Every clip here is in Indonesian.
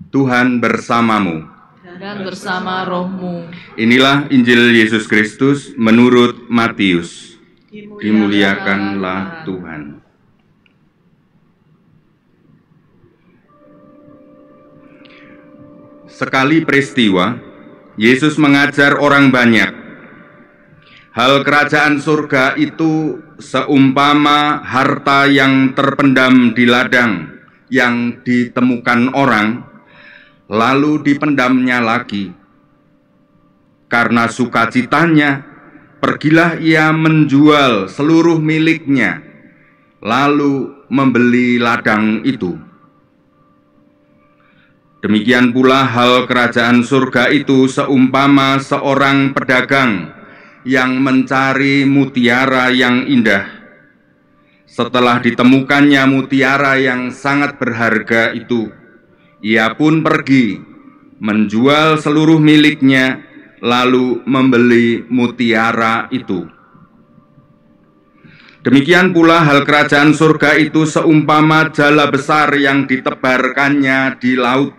Tuhan bersamamu. Dan bersama rohmu. Inilah Injil Yesus Kristus menurut Matius. Dimuliakanlah Tuhan. Sekali peristiwa, Yesus mengajar orang banyak. Hal kerajaan surga itu seumpama harta yang terpendam di ladang, yang ditemukan orang, lalu dipendamnya lagi. Karena sukacitanya, pergilah ia menjual seluruh miliknya, lalu membeli ladang itu. Demikian pula hal kerajaan surga itu seumpama seorang pedagang yang mencari mutiara yang indah. Setelah ditemukannya mutiara yang sangat berharga itu, ia pun pergi, menjual seluruh miliknya, lalu membeli mutiara itu. Demikian pula hal kerajaan surga itu seumpama jala besar yang ditebarkannya di laut.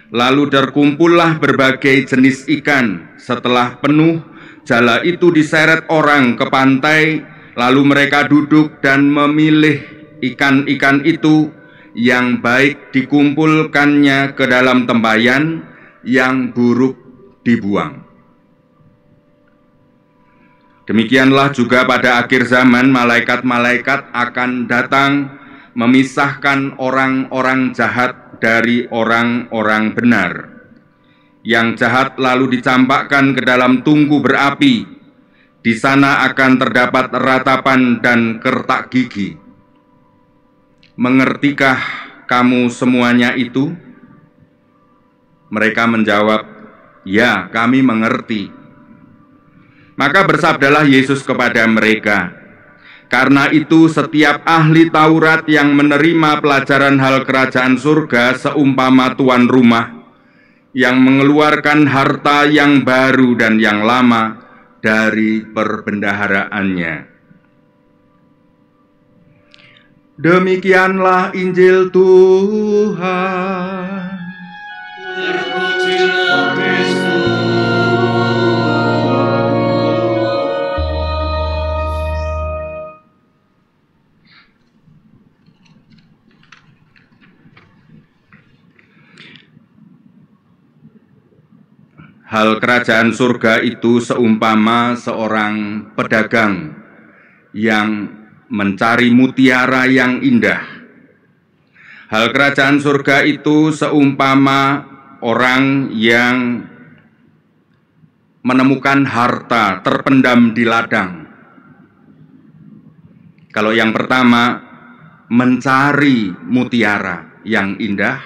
Lalu terkumpullah berbagai jenis ikan. Setelah penuh, jala itu diseret orang ke pantai, lalu mereka duduk dan memilih ikan-ikan itu yang baik dikumpulkannya ke dalam tempayan, yang buruk dibuang. Demikianlah juga pada akhir zaman malaikat-malaikat akan datang memisahkan orang-orang jahat dari orang-orang benar. Yang jahat lalu dicampakkan ke dalam tungku berapi. Di sana akan terdapat ratapan dan kertak gigi. Mengertikah kamu semuanya itu? Mereka menjawab, ya, kami mengerti. Maka bersabdalah Yesus kepada mereka, karena itu setiap ahli Taurat yang menerima pelajaran hal kerajaan surga seumpama tuan rumah yang mengeluarkan harta yang baru dan yang lama dari perbendaharaannya. Demikianlah Injil Tuhan. Terpujilah Kristus. Hal kerajaan surga itu seumpama seorang pedagang yang mencari mutiara yang indah. Hal kerajaan surga itu seumpama orang yang menemukan harta terpendam di ladang. Kalau yang pertama, mencari mutiara yang indah.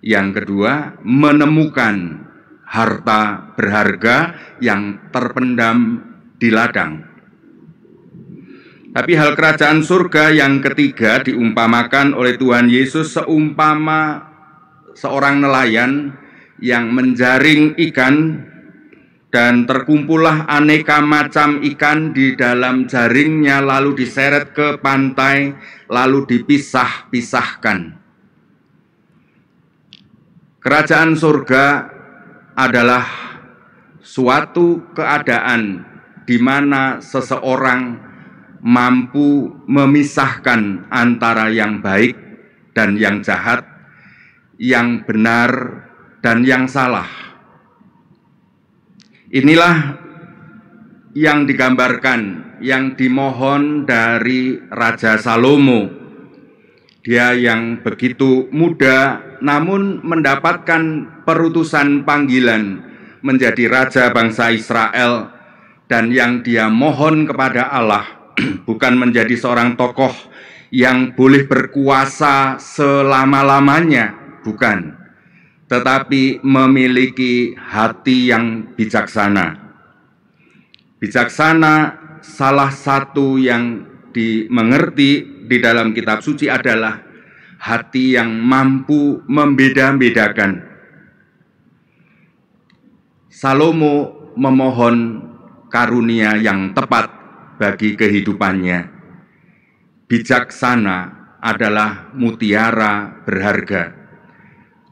Yang kedua, menemukan harta berharga yang terpendam di ladang. Tapi hal kerajaan surga yang ketiga diumpamakan oleh Tuhan Yesus seumpama seorang nelayan yang menjaring ikan, dan terkumpullah aneka macam ikan di dalam jaringnya, lalu diseret ke pantai, lalu dipisah-pisahkan. Kerajaan surga adalah suatu keadaan di mana seseorang mampu memisahkan antara yang baik dan yang jahat, yang benar dan yang salah. Inilah yang digambarkan, yang dimohon dari Raja Salomo. Dia yang begitu muda namun mendapatkan perutusan panggilan menjadi raja bangsa Israel, dan yang dia mohon kepada Allah bukan menjadi seorang tokoh yang boleh berkuasa selama-lamanya, bukan, tetapi memiliki hati yang bijaksana. Bijaksana, salah satu yang dimengerti di dalam kitab suci adalah hati yang mampu membeda-bedakan. Salomo memohon karunia yang tepat bagi kehidupannya. Bijaksana adalah mutiara berharga.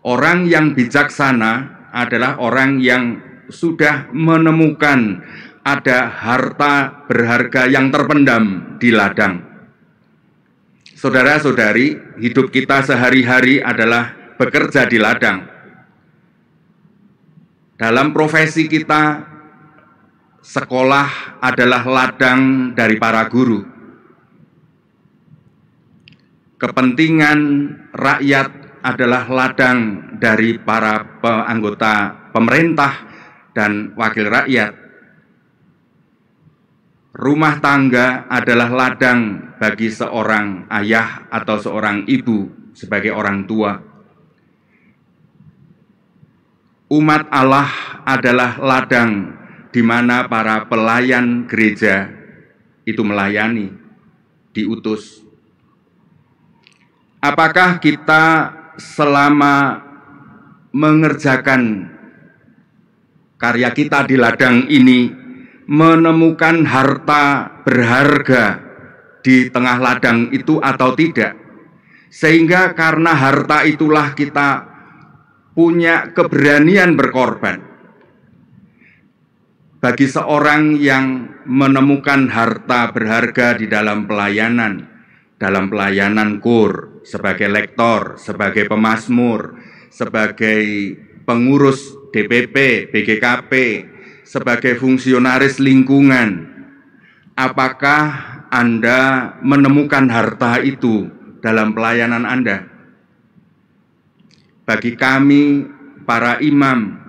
Orang yang bijaksana adalah orang yang sudah menemukan ada harta berharga yang terpendam di ladang. Saudara-saudari, hidup kita sehari-hari adalah bekerja di ladang. Dalam profesi kita, sekolah adalah ladang dari para guru. Kepentingan rakyat adalah ladang dari para anggota pemerintah dan wakil rakyat. Rumah tangga adalah ladang bagi seorang ayah atau seorang ibu sebagai orang tua. Umat Allah adalah ladang di mana para pelayan gereja itu melayani, diutus. Apakah kita selama mengerjakan karya kita di ladang ini menemukan harta berharga di tengah ladang itu atau tidak? Sehingga karena harta itulah kita punya keberanian berkorban. Bagi seorang yang menemukan harta berharga di dalam pelayanan KUR, sebagai lektor, sebagai pemazmur, sebagai pengurus DPP, BGKP, sebagai fungsionaris lingkungan, apakah Anda menemukan harta itu dalam pelayanan Anda? Bagi kami, para imam,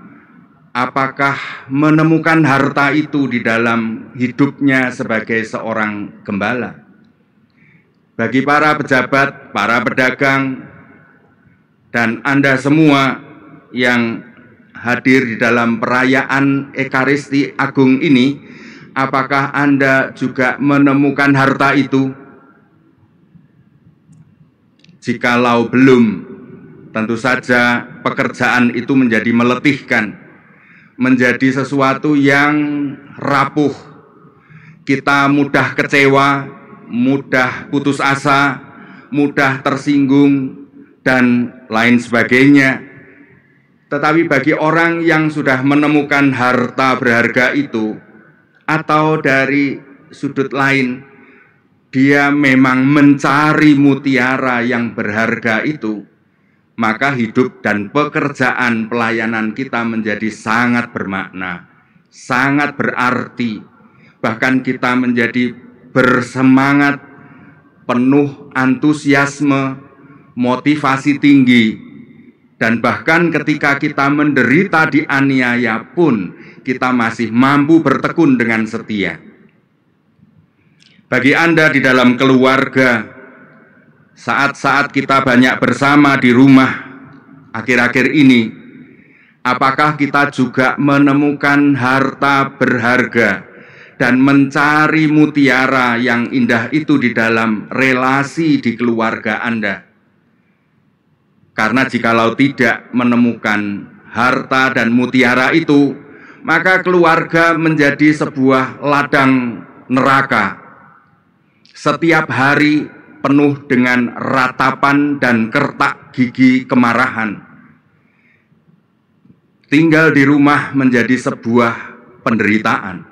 apakah menemukan harta itu di dalam hidupnya sebagai seorang gembala? Bagi para pejabat, para pedagang, dan Anda semua yang hadir di dalam perayaan Ekaristi Agung ini, apakah Anda juga menemukan harta itu? Jikalau belum, tentu saja pekerjaan itu menjadi meletihkan, menjadi sesuatu yang rapuh. Kita mudah kecewa, mudah putus asa, mudah tersinggung, dan lain sebagainya. Tetapi bagi orang yang sudah menemukan harta berharga itu, atau dari sudut lain, dia memang mencari mutiara yang berharga itu, maka hidup dan pekerjaan pelayanan kita menjadi sangat bermakna, sangat berarti. Bahkan kita menjadi bersemangat, penuh antusiasme, motivasi tinggi, dan bahkan ketika kita menderita dianiaya pun kita masih mampu bertekun dengan setia. Bagi Anda di dalam keluarga, saat-saat kita banyak bersama di rumah akhir-akhir ini, apakah kita juga menemukan harta berharga dan mencari mutiara yang indah itu di dalam relasi di keluarga Anda? Karena jikalau tidak menemukan harta dan mutiara itu, maka keluarga menjadi sebuah ladang neraka. Setiap hari penuh dengan ratapan dan kertak gigi kemarahan. Tinggal di rumah menjadi sebuah penderitaan.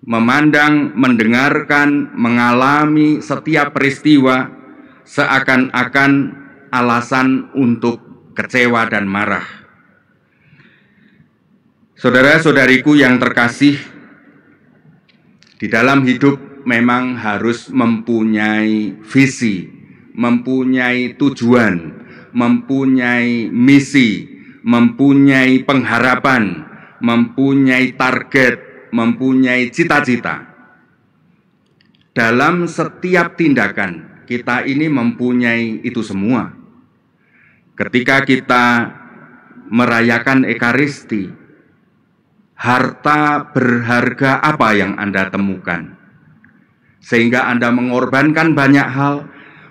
Memandang, mendengarkan, mengalami setiap peristiwa seakan-akan alasan untuk kecewa dan marah. Saudara-saudariku yang terkasih, di dalam hidup memang harus mempunyai visi, mempunyai tujuan, mempunyai misi, mempunyai pengharapan, mempunyai target, mempunyai cita-cita. Dalam setiap tindakan kita ini mempunyai itu semua. Ketika kita merayakan Ekaristi, harta berharga apa yang Anda temukan? Sehingga Anda mengorbankan banyak hal,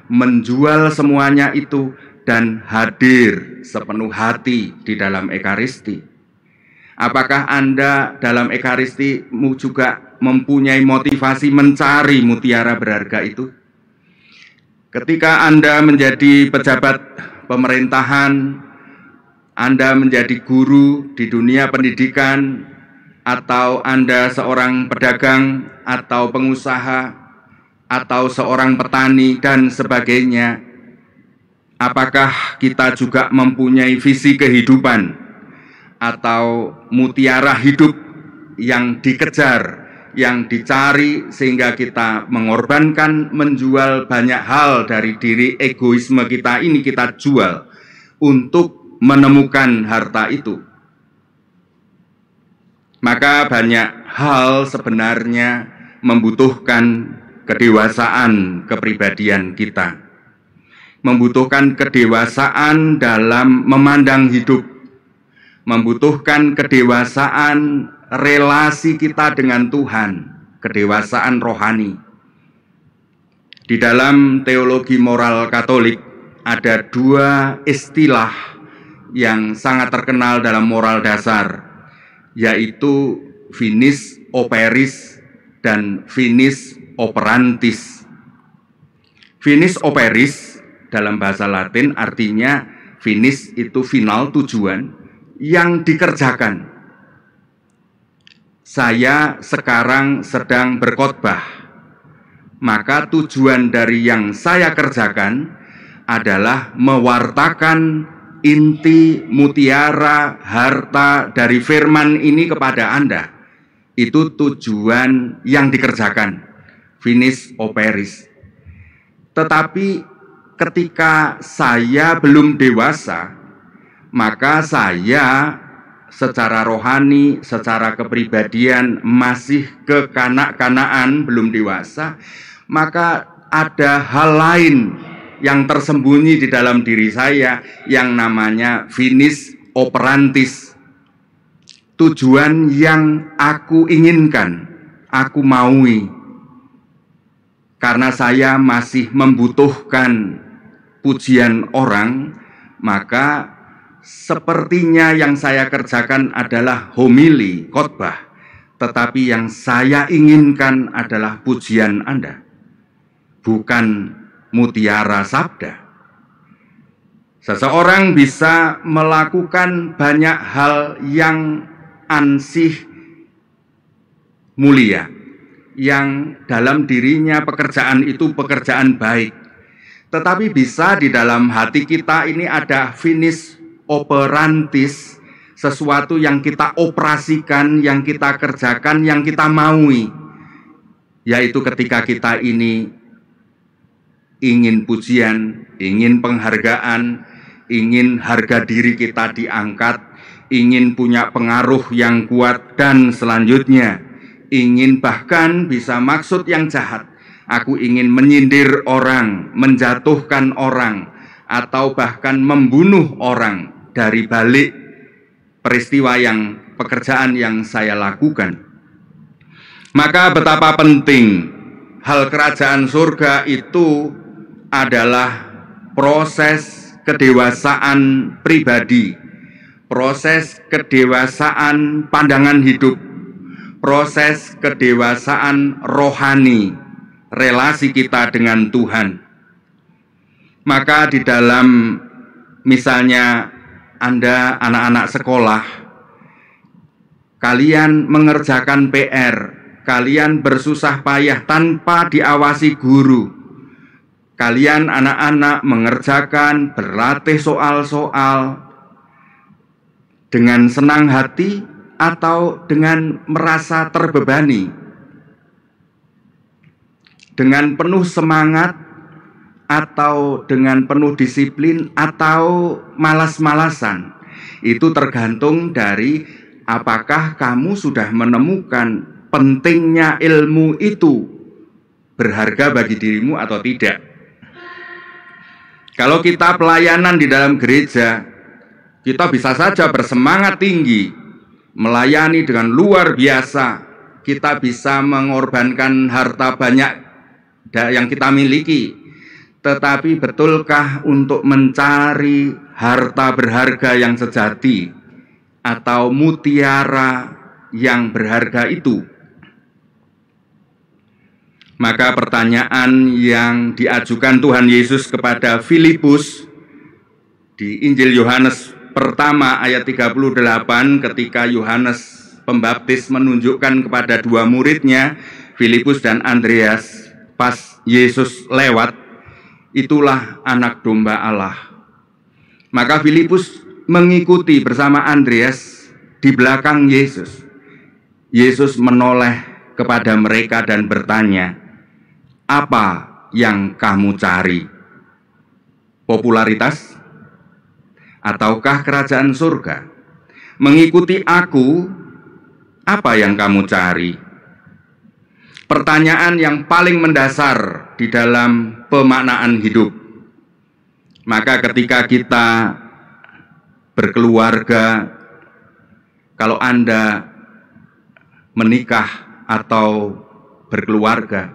menjual semuanya itu, dan hadir sepenuh hati di dalam Ekaristi. Apakah Anda dalam Ekaristimu juga mempunyai motivasi mencari mutiara berharga itu? Ketika Anda menjadi pejabat pemerintahan, Anda menjadi guru di dunia pendidikan, atau Anda seorang pedagang atau pengusaha, atau seorang petani dan sebagainya. Apakah kita juga mempunyai visi kehidupan atau mutiara hidup yang dikejar, yang dicari, sehingga kita mengorbankan, menjual banyak hal dari diri egoisme kita ini, kita jual untuk menemukan harta itu? Maka banyak hal sebenarnya membutuhkan kedewasaan kepribadian kita, membutuhkan kedewasaan dalam memandang hidup, membutuhkan kedewasaan relasi kita dengan Tuhan, kedewasaan rohani. Di dalam teologi moral Katolik ada dua istilah yang sangat terkenal dalam moral dasar, yaitu finis operis dan finis operantis. Finis operis dalam bahasa Latin artinya finis itu final, tujuan yang dikerjakan. Saya sekarang sedang berkhotbah, maka tujuan dari yang saya kerjakan adalah mewartakan inti mutiara harta dari firman ini kepada Anda. Itu tujuan yang dikerjakan, finis operis. Tetapi ketika saya belum dewasa, maka saya secara rohani, secara kepribadian masih kekanak-kanakan, belum dewasa, maka ada hal lain yang tersembunyi di dalam diri saya yang namanya finis operantis. Tujuan yang aku inginkan, aku maui. Karena saya masih membutuhkan pujian orang, maka sepertinya yang saya kerjakan adalah homili, khotbah, tetapi yang saya inginkan adalah pujian Anda, bukan mutiara sabda. Seseorang bisa melakukan banyak hal yang ansih mulia, yang dalam dirinya pekerjaan itu pekerjaan baik, tetapi bisa di dalam hati kita ini ada finis operantis, sesuatu yang kita operasikan, yang kita kerjakan, yang kita maui, yaitu ketika kita ini ingin pujian, ingin penghargaan, ingin harga diri kita diangkat, ingin punya pengaruh yang kuat, dan selanjutnya ingin bahkan bisa maksud yang jahat. Aku ingin menyindir orang, menjatuhkan orang, atau bahkan membunuh orang dari balik peristiwa pekerjaan yang saya lakukan. Maka betapa penting hal kerajaan surga itu adalah proses kedewasaan pribadi, proses kedewasaan pandangan hidup, proses kedewasaan rohani, relasi kita dengan Tuhan. Maka di dalam misalnya Anda anak-anak sekolah, kalian mengerjakan PR, kalian bersusah payah tanpa diawasi guru, kalian anak-anak mengerjakan, berlatih soal-soal dengan senang hati atau dengan merasa terbebani, dengan penuh semangat atau dengan penuh disiplin atau malas-malasan. Itu tergantung dari apakah kamu sudah menemukan pentingnya ilmu itu berharga bagi dirimu atau tidak. Kalau kita pelayanan di dalam gereja, kita bisa saja bersemangat tinggi, melayani dengan luar biasa, kita bisa mengorbankan harta banyak yang kita miliki. Tetapi betulkah untuk mencari harta berharga yang sejati atau mutiara yang berharga itu? Maka pertanyaan yang diajukan Tuhan Yesus kepada Filipus Di Injil Yohanes pertama ayat 38, ketika Yohanes Pembaptis menunjukkan kepada dua muridnya, Filipus dan Andreas, pas Yesus lewat, itulah anak domba Allah. Maka Filipus mengikuti bersama Andreas di belakang Yesus. Yesus menoleh kepada mereka dan bertanya, "Apa yang kamu cari? Popularitas? Ataukah kerajaan surga? Mengikuti aku, apa yang kamu cari?" Pertanyaan yang paling mendasar di dalam pemaknaan hidup. Maka ketika kita berkeluarga, kalau Anda menikah atau berkeluarga,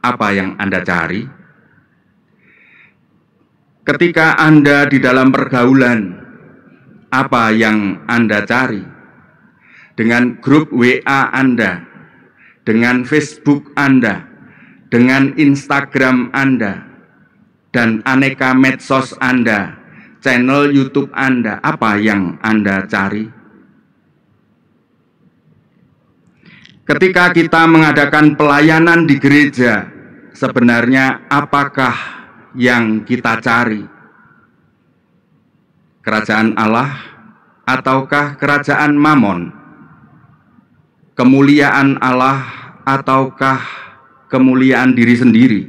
apa yang Anda cari? Ketika Anda di dalam pergaulan, apa yang Anda cari? Dengan grup WA Anda, dengan Facebook Anda, dengan Instagram Anda, dan aneka medsos Anda, channel YouTube Anda, apa yang Anda cari? Ketika kita mengadakan pelayanan di gereja, sebenarnya apakah yang kita cari? Kerajaan Allah ataukah kerajaan Mamon? Kemuliaan Allah ataukah kemuliaan diri sendiri?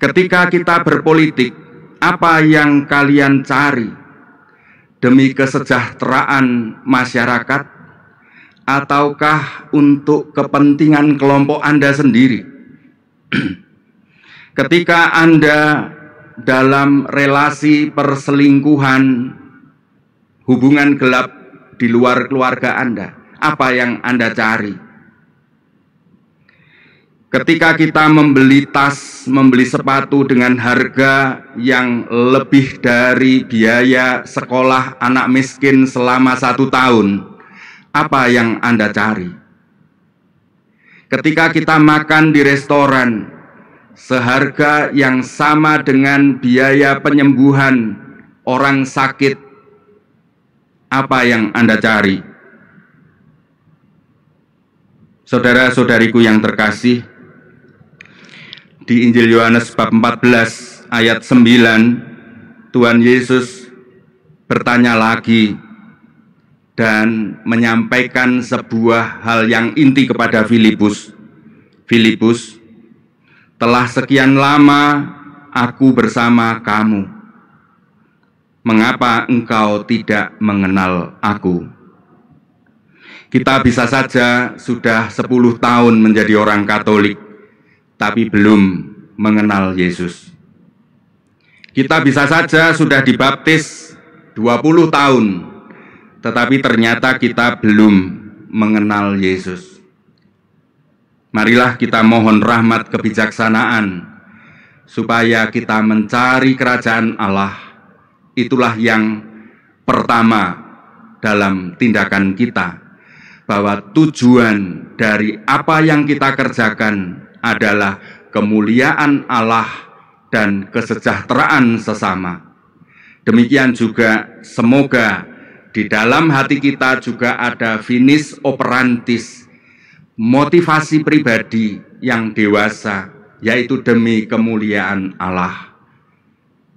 Ketika kita berpolitik, apa yang kalian cari? Demi kesejahteraan masyarakat ataukah untuk kepentingan kelompok Anda sendiri? Ketika Anda dalam relasi perselingkuhan, hubungan gelap di luar keluarga Anda, apa yang Anda cari? Ketika kita membeli tas, membeli sepatu dengan harga yang lebih dari biaya sekolah anak miskin selama 1 tahun, apa yang Anda cari? Ketika kita makan di restoran seharga yang sama dengan biaya penyembuhan orang sakit, apa yang Anda cari? Saudara-saudariku yang terkasih, di Injil Yohanes bab 14 ayat 9, Tuhan Yesus bertanya lagi dan menyampaikan sebuah hal yang inti kepada Filipus. Filipus, telah sekian lama aku bersama kamu. Mengapa engkau tidak mengenal aku? Kita bisa saja sudah 10 tahun menjadi orang Katolik, tapi belum mengenal Yesus. Kita bisa saja sudah dibaptis 20 tahun, tetapi ternyata kita belum mengenal Yesus. Marilah kita mohon rahmat kebijaksanaan, supaya kita mencari kerajaan Allah. Itulah yang pertama dalam tindakan kita, bahwa tujuan dari apa yang kita kerjakan adalah kemuliaan Allah dan kesejahteraan sesama. Demikian juga semoga di dalam hati kita juga ada finis operantis, motivasi pribadi yang dewasa, yaitu demi kemuliaan Allah.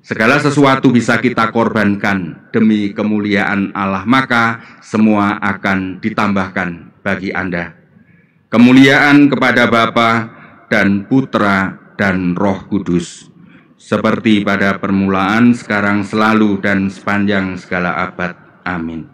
Segala sesuatu bisa kita korbankan demi kemuliaan Allah, maka semua akan ditambahkan bagi Anda. Kemuliaan kepada Bapa dan Putra dan Roh Kudus, seperti pada permulaan, sekarang, selalu, dan sepanjang segala abad. Amin.